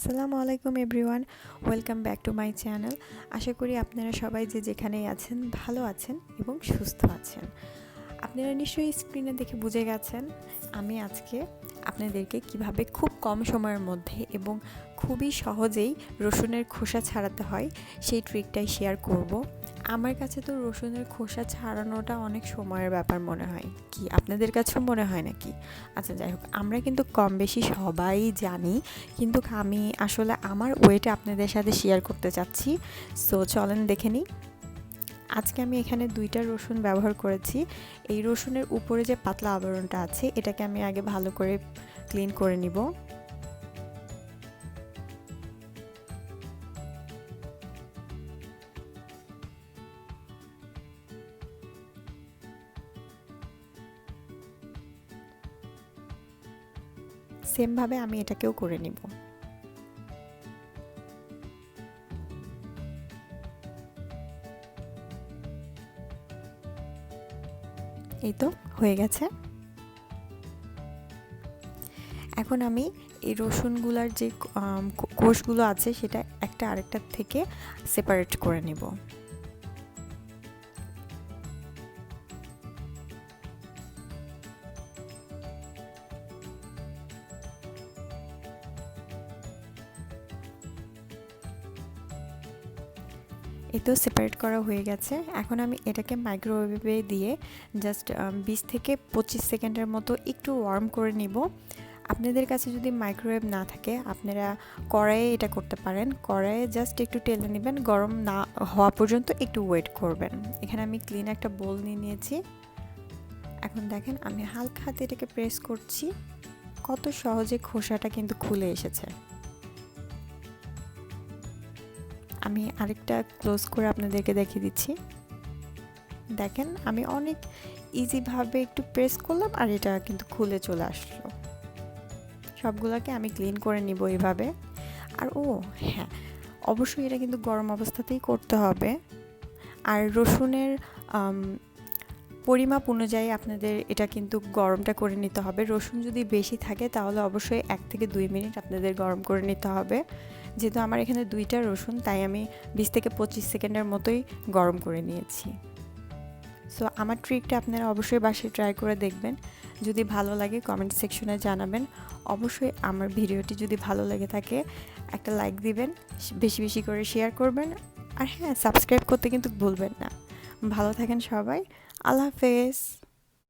আসসালামু আলাইকুম everyone, welcome back to my channel. আশা করি আপনারা সবাই যে যেখানেই আছেন ভালো আছেন এবং সুস্থ আছেন। আপনারা নিশ্চয়ই স্ক্রিনে দেখে বুঝে গেছেন আমি আজকে আপনাদেরকে কিভাবে খুব কম সময়ের মধ্যে এবং খুবই সহজেই রসুনের খোসা ছাড়াতে হয় সেই ট্রিকটাই শেয়ার করব। আমার কাছে তো রসুনের খোসা ছাড়ানোটা অনেক সময়ের ব্যাপার মনে হয়, কি আপনাদের কাছেও মনে হয় নাকি? আচ্ছা, যাই হোক, আমরা কিন্তু কম বেশি সবাই জানি, কিন্তু আমি আসলে আমার ওয়েটা আপনাদের সাথে শেয়ার করতে চাচ্ছি। সো চলেন দেখে নিই। আজকে আমি এখানে 2টা রসুন ব্যবহার করেছি। এই রসুনের উপরে যে পাতলা আবরণটা আছে এটাকে আমি আগে ভালো করে ক্লিন করে নিব। সেমভাবে আমি এটাকেও করে নিব। এই তো হয়ে গেছে। এখন আমি এই রসুনগুলার যে কোষগুলো আছে সেটা একটা আরেকটার থেকে সেপারেট করে নেব। এই তো সেপারেট করা হয়ে গেছে। এখন আমি এটাকে মাইক্রোওয়েভে দিয়ে জাস্ট 20 থেকে 25 সেকেন্ডের মতো একটু ওয়ার্ম করে নিব। আপনাদের কাছে যদি মাইক্রোওয়েভ না থাকে আপনারা কড়াইয়ে এটা করতে পারেন। কড়াইয়ে জাস্ট একটু টেলে নেবেন, গরম না হওয়া পর্যন্ত একটু ওয়েট করবেন। এখানে আমি ক্লিন একটা বোল নিয়ে নিয়েছি। এখন দেখেন আমি হালকা হাতে এটাকে প্রেস করছি, কত সহজে খোসাটা কিন্তু খুলে এসেছে। আমি আরেকটা ক্লোজ করে আপনাদেরকে দেখিয়ে দিচ্ছি। দেখেন আমি অনেক ইজিভাবে একটু প্রেস করলাম আর এটা কিন্তু খুলে চলে আসলো। সবগুলোকে আমি ক্লিন করে নিব এইভাবে। আর হ্যাঁ, অবশ্যই এটা কিন্তু গরম অবস্থাতেই করতে হবে। আর রসুনের পরিমাপ অনুযায়ী আপনাদের এটা কিন্তু গরমটা করে নিতে হবে। রসুন যদি বেশি থাকে তাহলে অবশ্যই 1 থেকে 2 মিনিট আপনাদের গরম করে নিতে হবে। যেহেতু আমার এখানে 2টা রসুন, তাই আমি 20 থেকে 25 সেকেন্ডের মতোই গরম করে নিয়েছি। সো আমার ট্রিকটা আপনারা অবশ্যই বাসায় ট্রাই করে দেখবেন। যদি ভালো লাগে কমেন্ট সেকশনে জানাবেন। অবশ্যই আমার ভিডিওটি যদি ভালো লেগে থাকে একটা লাইক দিবেন, বেশি বেশি করে শেয়ার করবেন, আর হ্যাঁ, সাবস্ক্রাইব করতে কিন্তু ভুলবেন না। ভালো থাকেন সবাই। আল্লাহ হাফেজ।